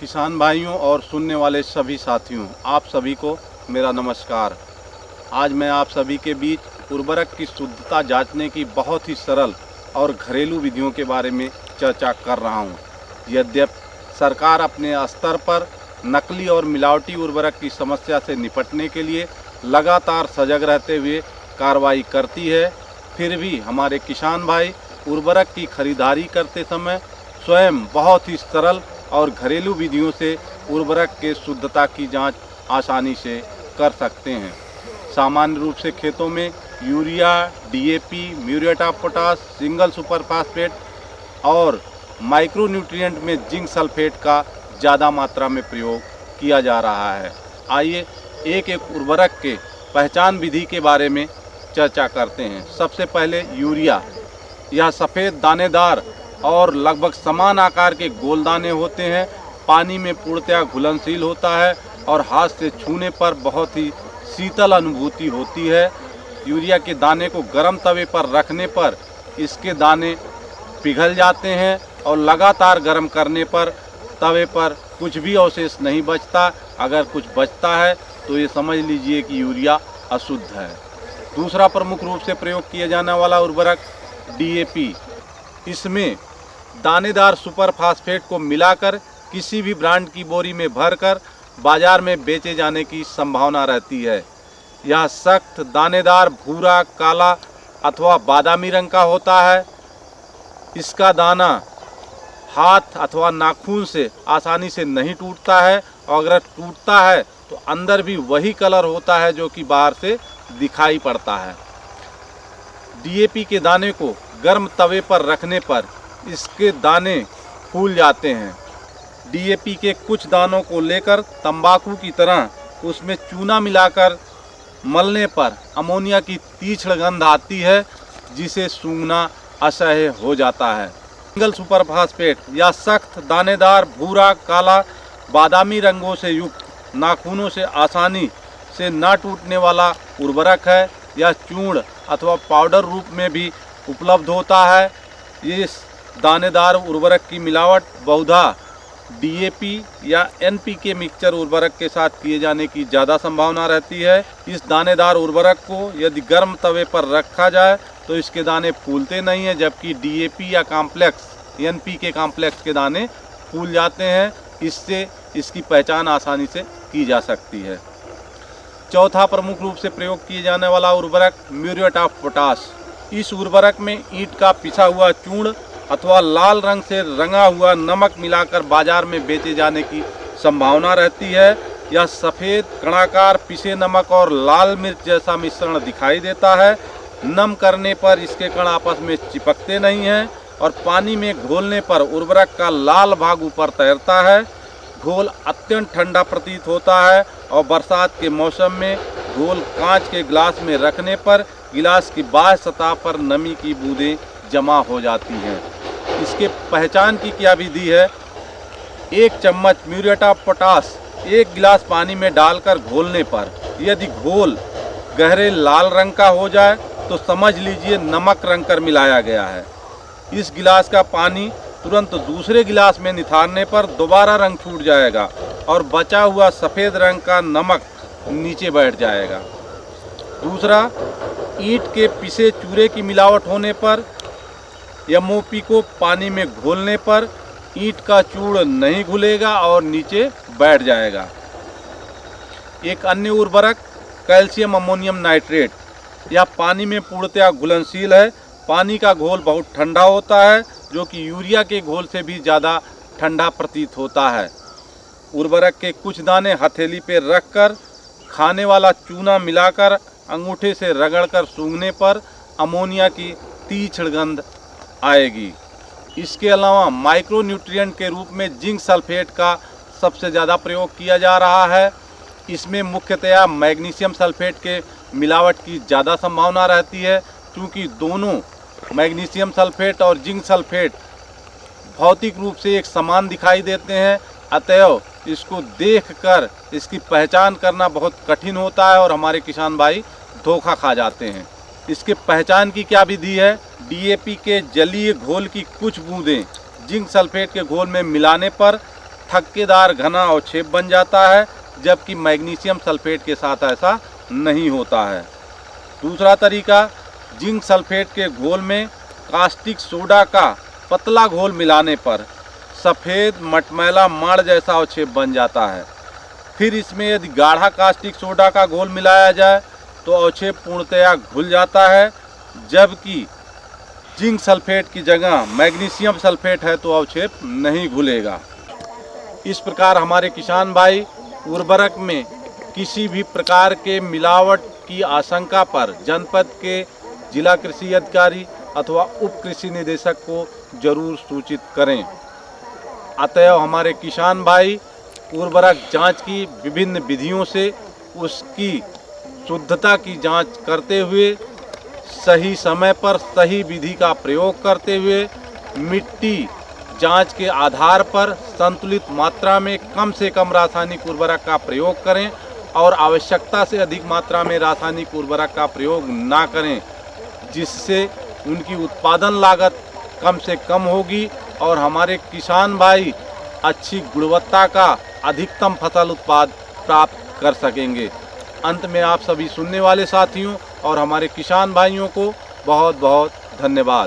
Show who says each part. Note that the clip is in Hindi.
Speaker 1: किसान भाइयों और सुनने वाले सभी साथियों, आप सभी को मेरा नमस्कार। आज मैं आप सभी के बीच उर्वरक की शुद्धता जांचने की बहुत ही सरल और घरेलू विधियों के बारे में चर्चा कर रहा हूं। यद्यपि सरकार अपने स्तर पर नकली और मिलावटी उर्वरक की समस्या से निपटने के लिए लगातार सजग रहते हुए कार्रवाई करती है, फिर भी हमारे किसान भाई उर्वरक की खरीदारी करते समय स्वयं बहुत ही सरल और घरेलू विधियों से उर्वरक के शुद्धता की जांच आसानी से कर सकते हैं। सामान्य रूप से खेतों में urea, DAP, muriate of potash, single super phosphate और माइक्रोन्यूट्रिएंट में जिंक सल्फेट का ज़्यादा मात्रा में प्रयोग किया जा रहा है। आइए एक एक उर्वरक के पहचान विधि के बारे में चर्चा करते हैं। सबसे पहले यूरिया। यह सफ़ेद दानेदार और लगभग समान आकार के गोल दाने होते हैं। पानी में पूर्णतया घुलनशील होता है और हाथ से छूने पर बहुत ही शीतल अनुभूति होती है। यूरिया के दाने को गर्म तवे पर रखने पर इसके दाने पिघल जाते हैं और लगातार गर्म करने पर तवे पर कुछ भी अवशेष नहीं बचता। अगर कुछ बचता है तो ये समझ लीजिए कि यूरिया अशुद्ध है। दूसरा प्रमुख रूप से प्रयोग किया जाने वाला उर्वरक डीएपी। इसमें दानेदार सुपर फास्फेट को मिलाकर किसी भी ब्रांड की बोरी में भरकर बाजार में बेचे जाने की संभावना रहती है। यह सख्त, दानेदार, भूरा, काला अथवा बादामी रंग का होता है। इसका दाना हाथ अथवा नाखून से आसानी से नहीं टूटता है और अगर टूटता है तो अंदर भी वही कलर होता है जो कि बाहर से दिखाई पड़ता है। डीएपी के दाने को गर्म तवे पर रखने पर इसके दाने फूल जाते हैं। डीएपी के कुछ दानों को लेकर तंबाकू की तरह उसमें चूना मिलाकर मलने पर अमोनिया की तीक्ष्ण गंध आती है, जिसे सूंघना असह्य हो जाता है। सिंगल सुपर फास्फेट या सख्त, दानेदार, भूरा, काला, बादामी रंगों से युक्त, नाखूनों से आसानी से ना टूटने वाला उर्वरक है। यह चूर्ण अथवा पाउडर रूप में भी उपलब्ध होता है। ये दानेदार उर्वरक की मिलावट बहुधा डीएपी या एनपीके मिक्सचर उर्वरक के साथ किए जाने की ज़्यादा संभावना रहती है। इस दानेदार उर्वरक को यदि गर्म तवे पर रखा जाए तो इसके दाने फूलते नहीं हैं, जबकि डीएपी या कॉम्प्लेक्स एनपीके कॉम्प्लेक्स के दाने फूल जाते हैं। इससे इसकी पहचान आसानी से की जा सकती है। चौथा प्रमुख रूप से प्रयोग किए जाने वाला उर्वरक म्यूरेट ऑफ पोटाश। इस उर्वरक में ईंट का पिसा हुआ चूर्ण अथवा लाल रंग से रंगा हुआ नमक मिलाकर बाजार में बेचे जाने की संभावना रहती है। यह सफ़ेद, कणाकार, पिसे नमक और लाल मिर्च जैसा मिश्रण दिखाई देता है। नम करने पर इसके कण आपस में चिपकते नहीं हैं और पानी में घोलने पर उर्वरक का लाल भाग ऊपर तैरता है। घोल अत्यंत ठंडा प्रतीत होता है और बरसात के मौसम में घोल कांच के गिलास में रखने पर गिलास की बाह्य सतह पर नमी की बूंदें जमा हो जाती हैं। इसके पहचान की क्या विधि है? 1 चम्मच म्यूरेट ऑफ पोटाश 1 गिलास पानी में डालकर घोलने पर यदि घोल गहरे लाल रंग का हो जाए तो समझ लीजिए नमक रंग कर मिलाया गया है। इस गिलास का पानी तुरंत दूसरे गिलास में निथारने पर दोबारा रंग छूट जाएगा और बचा हुआ सफ़ेद रंग का नमक नीचे बैठ जाएगा। दूसरा, ईंट के पिसे चूरे की मिलावट होने पर एमओपी को पानी में घोलने पर ईंट का चूर्ण नहीं घुलेगा और नीचे बैठ जाएगा। एक अन्य उर्वरक कैल्शियम अमोनियम नाइट्रेट। यह पानी में पूर्णतया घुलनशील है। पानी का घोल बहुत ठंडा होता है, जो कि यूरिया के घोल से भी ज़्यादा ठंडा प्रतीत होता है। उर्वरक के कुछ दाने हथेली पर रखकर खाने वाला चूना मिलाकर अंगूठे से रगड़कर सूंघने पर अमोनिया की तीक्ष्ण गंध आएगी। इसके अलावा माइक्रोन्यूट्रिएंट के रूप में जिंक सल्फेट का सबसे ज़्यादा प्रयोग किया जा रहा है। इसमें मुख्यतया मैग्नीशियम सल्फेट के मिलावट की ज़्यादा संभावना रहती है, क्योंकि दोनों मैग्नीशियम सल्फेट और जिंक सल्फेट भौतिक रूप से एक समान दिखाई देते हैं। अतएव इसको देखकर इसकी पहचान करना बहुत कठिन होता है और हमारे किसान भाई धोखा खा जाते हैं। इसके पहचान की क्या विधि है? डीएपी के जलीय घोल की कुछ बूंदें जिंक सल्फेट के घोल में मिलाने पर थक्केदार घना अवक्षेप बन जाता है, जबकि मैग्नीशियम सल्फेट के साथ ऐसा नहीं होता है। दूसरा तरीका, जिंक सल्फेट के घोल में कास्टिक सोडा का पतला घोल मिलाने पर सफ़ेद मटमैला माड़ जैसा अवक्षेप बन जाता है। फिर इसमें यदि गाढ़ा कास्टिक सोडा का घोल मिलाया जाए तो अवक्षेप पूर्णतया घुल जाता है, जबकि जिंक सल्फेट की जगह मैग्नीशियम सल्फेट है तो अवक्षेप नहीं घुलेगा। इस प्रकार हमारे किसान भाई उर्वरक में किसी भी प्रकार के मिलावट की आशंका पर जनपद के जिला कृषि अधिकारी अथवा उप कृषि निदेशक को जरूर सूचित करें। अतएव हमारे किसान भाई उर्वरक जांच की विभिन्न विधियों से उसकी शुद्धता की जांच करते हुए सही समय पर सही विधि का प्रयोग करते हुए मिट्टी जांच के आधार पर संतुलित मात्रा में कम से कम रासायनिक उर्वरक का प्रयोग करें और आवश्यकता से अधिक मात्रा में रासायनिक उर्वरक का प्रयोग ना करें, जिससे उनकी उत्पादन लागत कम से कम होगी और हमारे किसान भाई अच्छी गुणवत्ता का अधिकतम फसल उत्पाद प्राप्त कर सकेंगे। अंत में आप सभी सुनने वाले साथियों और हमारे किसान भाइयों को बहुत बहुत धन्यवाद।